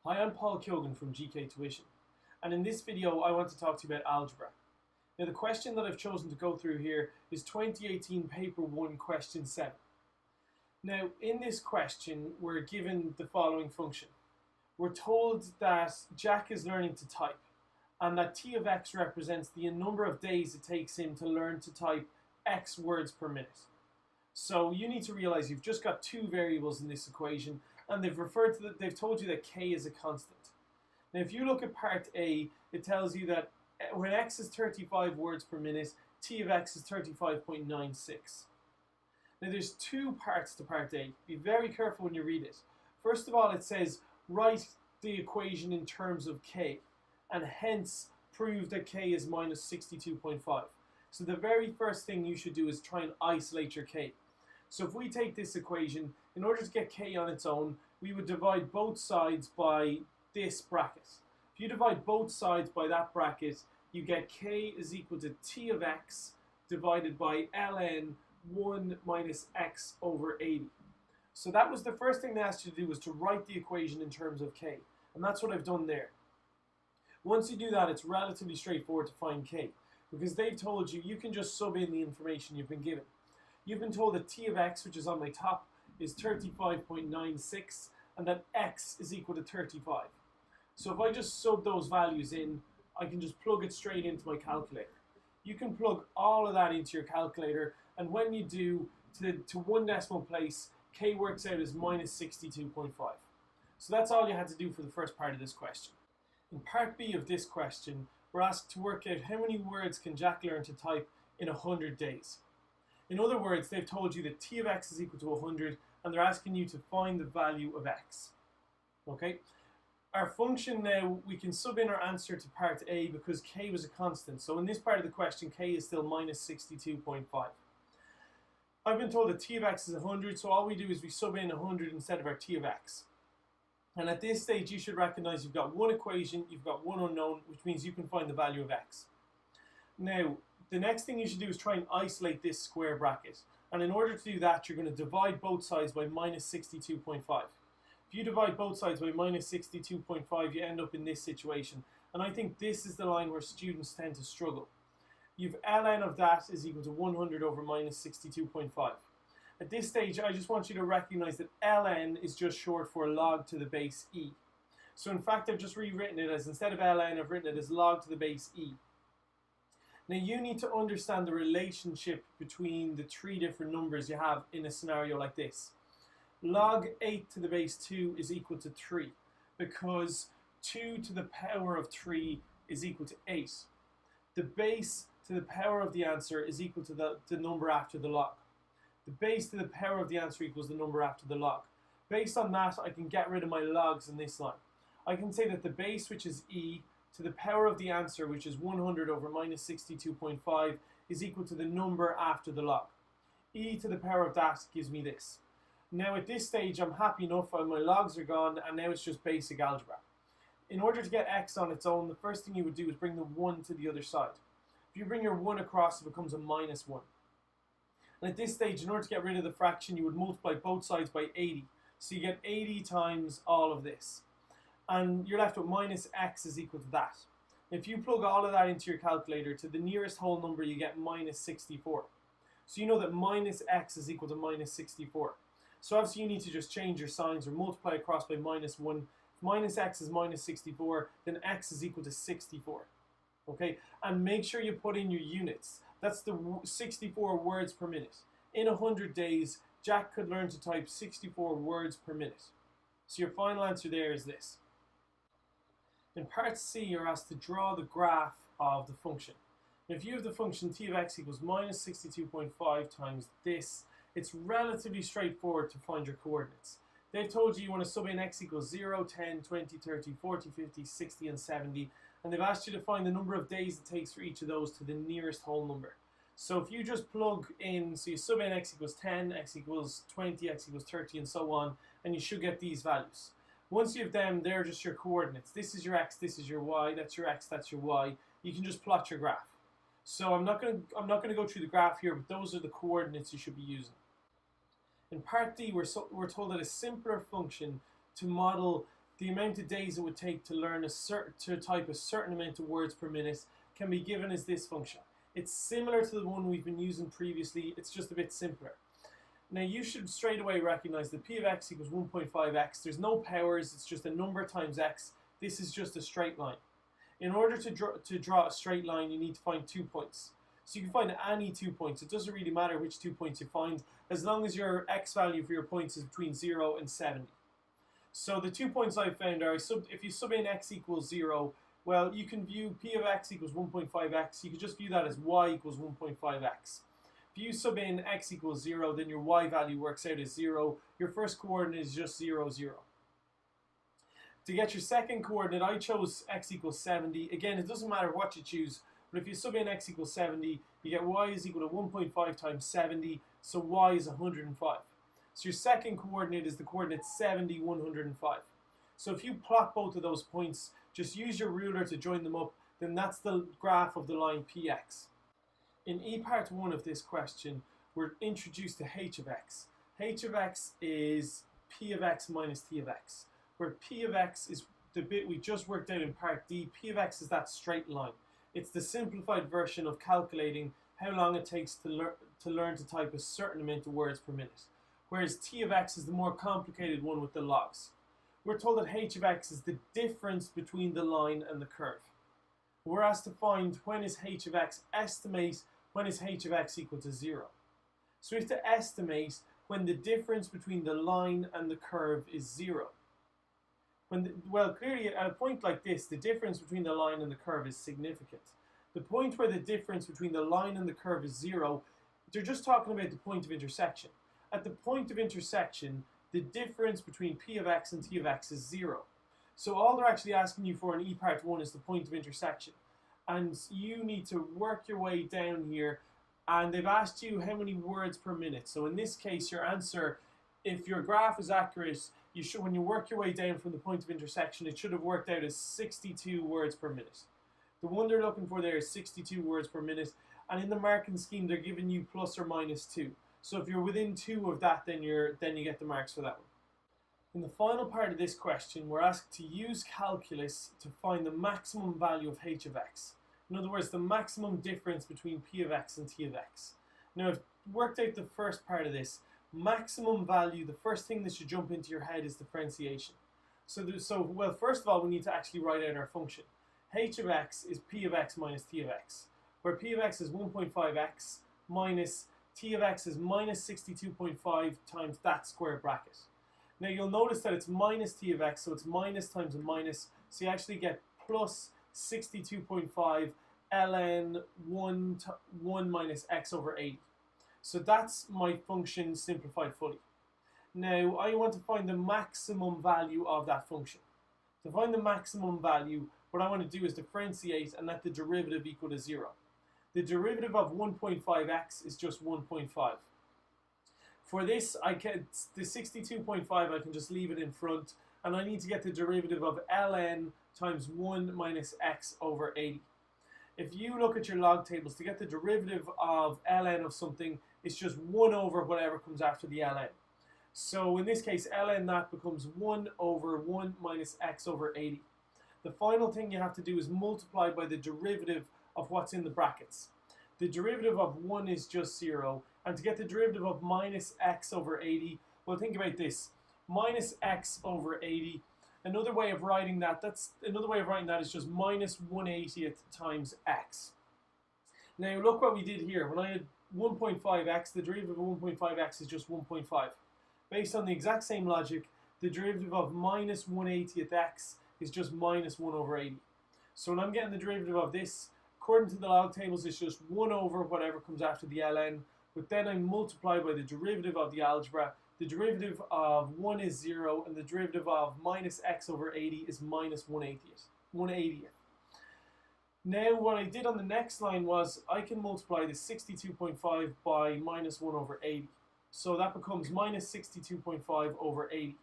Hi, I'm Paul Kyogan from GK Tuition, and in this video I want to talk to you about algebra. Now the question that I've chosen to go through here is 2018 Paper 1 Question 7. Now in this question we're given the following function. We're told that Jack is learning to type and that t of x represents the number of days it takes him to learn to type x words per minute. So you need to realize you've just got two variables in this equation, and they've told you that k is a constant. Now if you look at part A, it tells you that when x is 35 words per minute, t of x is 35.96. Now there's two parts to part A. Be very careful when you read it. First of all, it says write the equation in terms of k, and hence prove that k is minus 62.5. So the very first thing you should do is try and isolate your k. So if we take this equation, in order to get k on its own, we would divide both sides by this bracket. If you divide both sides by that bracket, you get k is equal to t of x divided by ln 1 minus x over 80. So that was the first thing they asked you to do, was to write the equation in terms of k. And that's what I've done there. Once you do that, it's relatively straightforward to find k, because they've told you you can just sub in the information you've been given. You've been told that t of x, which is on my top, is 35.96, and that x is equal to 35. So if I just sub those values in, I can just plug it straight into my calculator. You can plug all of that into your calculator, and when you do, to one decimal place, k works out as minus 62.5. So that's all you had to do for the first part of this question. In part B of this question, we're asked to work out how many words can Jack learn to type in 100 days. In other words, they've told you that t of x is equal to 100, and they're asking you to find the value of x. Okay? Our function now, we can sub in our answer to part A because k was a constant. So in this part of the question, k is still minus 62.5. I've been told that t of x is 100, so all we do is we sub in 100 instead of our t of x. And at this stage, you should recognize you've got one equation, you've got one unknown, which means you can find the value of x. Now, the next thing you should do is try and isolate this square bracket. And in order to do that, you're going to divide both sides by minus 62.5. If you divide both sides by minus 62.5, you end up in this situation. And I think this is the line where students tend to struggle. You've ln of that is equal to 100 over minus 62.5. At this stage, I just want you to recognize that ln is just short for log to the base e. So in fact, I've just rewritten it as, instead of ln, I've written it as log to the base e. Now you need to understand the relationship between the three different numbers you have in a scenario like this. Log 8 to the base 2 is equal to 3, because 2 to the power of 3 is equal to 8. The base to the power of the answer is equal to the number after the log. The base to the power of the answer equals the number after the log. Based on that, I can get rid of my logs in this line. I can say that the base, which is e, to the power of the answer, which is 100 over minus 62.5, is equal to the number after the log. E to the power of that gives me this. Now at this stage, I'm happy enough, my logs are gone, and now it's just basic algebra. In order to get x on its own, the first thing you would do is bring the 1 to the other side. If you bring your 1 across, it becomes a minus 1. And at this stage, in order to get rid of the fraction, you would multiply both sides by 80. So you get 80 times all of this. And you're left with minus x is equal to that. If you plug all of that into your calculator, to the nearest whole number, you get minus 64. So you know that minus x is equal to minus 64. So obviously you need to just change your signs or multiply across by minus 1. If minus x is minus 64, then x is equal to 64. Okay? And make sure you put in your units. That's the 64 words per minute. In 100 days, Jack could learn to type 64 words per minute. So your final answer there is this. In part C, you're asked to draw the graph of the function. If you have the function t of x equals minus 62.5 times this, it's relatively straightforward to find your coordinates. They've told you want to sub in x equals 0, 10, 20, 30, 40, 50, 60, and 70. And they've asked you to find the number of days it takes for each of those to the nearest whole number. So if you just plug in, so you sub in x equals 10, x equals 20, x equals 30, and so on, and you should get these values. Once you have them, they're just your coordinates. This is your x, this is your y, that's your x, that's your y. You can just plot your graph. So I'm not going to go through the graph here, but those are the coordinates you should be using. In part D, we're told that a simpler function to model the amount of days it would take to learn to type a certain amount of words per minute can be given as this function. It's similar to the one we've been using previously, it's just a bit simpler. Now you should straight away recognize that p of x equals 1.5x. There's no powers, it's just a number times x. This is just a straight line. In order to draw a straight line, you need to find 2 points. So you can find any 2 points. It doesn't really matter which 2 points you find, as long as your x value for your points is between 0 and 70. So the 2 points I've found are, if you sub in x equals 0, well, you can view p of x equals 1.5x. You could just view that as y equals 1.5x. If you sub in x equals 0, then your y value works out as 0. Your first coordinate is just 0, 0. To get your second coordinate, I chose x equals 70. Again, it doesn't matter what you choose, but if you sub in x equals 70, you get y is equal to 1.5 times 70, so y is 105. So your second coordinate is the coordinate 70, 105. So if you plot both of those points, just use your ruler to join them up, then that's the graph of the line px. In E part 1 of this question, we're introduced to h of x. H of x is p of x minus t of x, where p of x is the bit we just worked out in part D. P of x is that straight line. It's the simplified version of calculating how long it takes to learn to type a certain amount of words per minute, whereas t of x is the more complicated one with the logs. We're told that h of x is the difference between the line and the curve. We're asked to find when is h of x, estimate when is h of x equal to 0. So we have to estimate when the difference between the line and the curve is 0. Well, clearly at a point like this, the difference between the line and the curve is significant. The point where the difference between the line and the curve is 0, they're just talking about the point of intersection. At the point of intersection, the difference between p of x and t of x is 0. So all they're actually asking you for in E part 1 is the point of intersection. And you need to work your way down here, and they've asked you how many words per minute. So in this case, your answer, if your graph is accurate, you should, when you work your way down from the point of intersection, it should have worked out as 62 words per minute. The one they're looking for there is 62 words per minute, and in the marking scheme, they're giving you plus or minus 2. So if you're within 2 of that, then you get the marks for that one. In the final part of this question, we're asked to use calculus to find the maximum value of h of x. In other words, the maximum difference between p of x and t of x. Now, I've worked out the first part of this. Maximum value, the first thing that should jump into your head is differentiation. Well, first of all, we need to actually write out our function. H of x is p of x minus t of x, where p of x is 1.5x minus t of x is minus 62.5 times that square bracket. Now you'll notice that it's minus t of x, so it's minus times a minus, so you actually get plus 62.5 ln 1 minus x over 80. So that's my function simplified fully. Now I want to find the maximum value of that function. To find the maximum value, what I want to do is differentiate and let the derivative equal to 0. The derivative of 1.5x is just 1.5. For this, I get the 62.5, I can just leave it in front, and I need to get the derivative of ln times 1 minus x over 80. If you look at your log tables, to get the derivative of ln of something, it's just 1 over whatever comes after the ln. So in this case, ln that becomes 1 over 1 minus x over 80. The final thing you have to do is multiply by the derivative of what's in the brackets. The derivative of 1 is just 0, and to get the derivative of minus x over 80, well, think about this. Minus x over 80, another way of writing that is just minus 1/80th times x. Now look what we did here. When I had 1.5x, the derivative of 1.5x is just 1.5. Based on the exact same logic, the derivative of minus 1/80th x is just minus 1 over 80. So when I'm getting the derivative of this, according to the log tables, it's just 1 over whatever comes after the ln, but then I multiply by the derivative of the algebra. The derivative of 1 is 0, and the derivative of minus x over 80 is minus 1/80th. Now what I did on the next line was I can multiply the 62.5 by minus 1 over 80. So that becomes minus 62.5 over 80.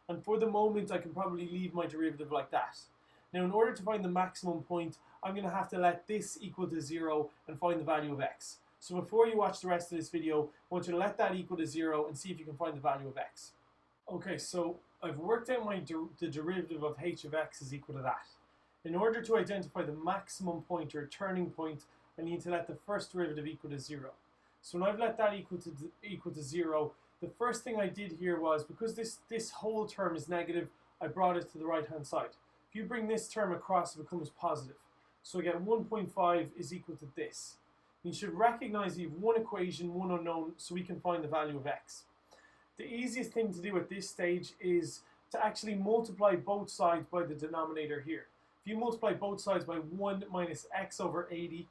And for the moment, I can probably leave my derivative like that. Now, in order to find the maximum point, I'm going to have to let this equal to 0 and find the value of x. So before you watch the rest of this video, I want you to let that equal to 0 and see if you can find the value of x. Okay, so I've worked out the derivative of h of x is equal to that. In order to identify the maximum point or turning point, I need to let the first derivative equal to 0. So when I've let that equal to 0, the first thing I did here was, because this whole term is negative, I brought it to the right hand side. If you bring this term across, it becomes positive. So I get 1.5 is equal to this. You should recognize you have one equation, one unknown, so we can find the value of x. The easiest thing to do at this stage is to actually multiply both sides by the denominator here. If you multiply both sides by 1 minus x over 80,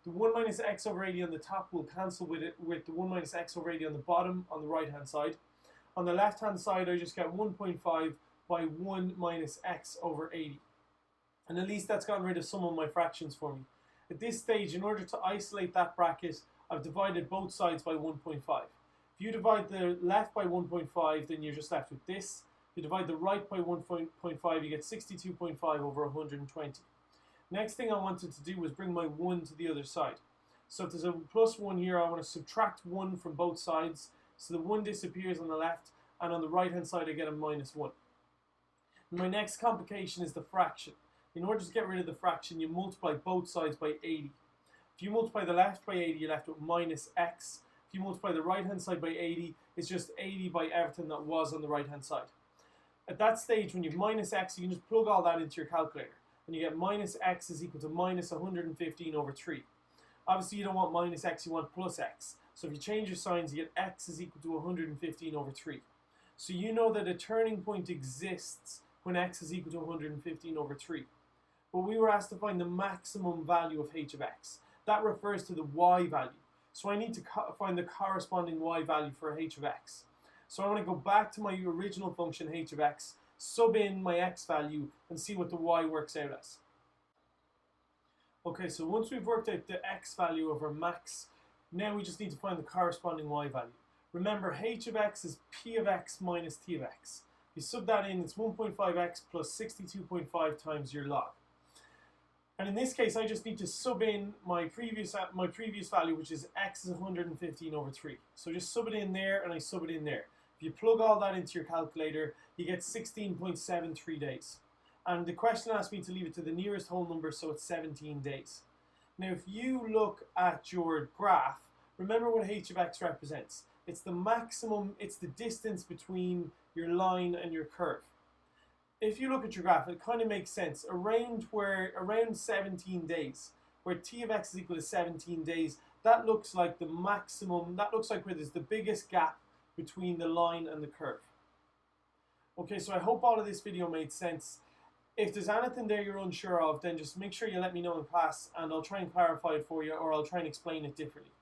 the 1 minus x over 80 on the top will cancel with the 1 minus x over 80 on the bottom on the right hand side. On the left hand side, I just get 1.5 by 1 minus x over 80. And at least that's gotten rid of some of my fractions for me. At this stage, in order to isolate that bracket, I've divided both sides by 1.5. If you divide the left by 1.5, then you're just left with this. If you divide the right by 1.5, you get 62.5 over 120. Next thing I wanted to do was bring my 1 to the other side. So if there's a plus 1 here, I want to subtract 1 from both sides. So the 1 disappears on the left, and on the right hand side I get a minus 1. My next complication is the fraction. In order to get rid of the fraction, you multiply both sides by 80. If you multiply the left by 80, you're left with minus x. If you multiply the right hand side by 80, it's just 80 by everything that was on the right hand side. At that stage, when you have minus x, you can just plug all that into your calculator. And you get minus x is equal to minus 115 over 3. Obviously, you don't want minus x, you want plus x. So if you change your signs, you get x is equal to 115 over 3. So you know that a turning point exists when x is equal to 115 over 3. But we were asked to find the maximum value of h of x. That refers to the y value. So I need to find the corresponding y value for h of x. So I want to go back to my original function h of x, sub in my x value, and see what the y works out as. Okay, so once we've worked out the x value of our max, now we just need to find the corresponding y value. Remember, h of x is p of x minus t of x. If you sub that in, it's 1.5x plus 62.5 times your log. And in this case, I just need to sub in my previous value, which is x is 115 over 3. So just sub it in there, and I sub it in there. If you plug all that into your calculator, you get 16.73 days. And the question asked me to leave it to the nearest whole number, so it's 17 days. Now, if you look at your graph, remember what h of x represents. It's the maximum, it's the distance between your line and your curve. If you look at your graph, it kind of makes sense. Around 17 days, where t of x is equal to 17 days, that looks like the maximum, that looks like where there's the biggest gap between the line and the curve. Okay, so I hope all of this video made sense. If there's anything there you're unsure of, then just make sure you let me know in class, and I'll try and clarify it for you, or I'll try and explain it differently.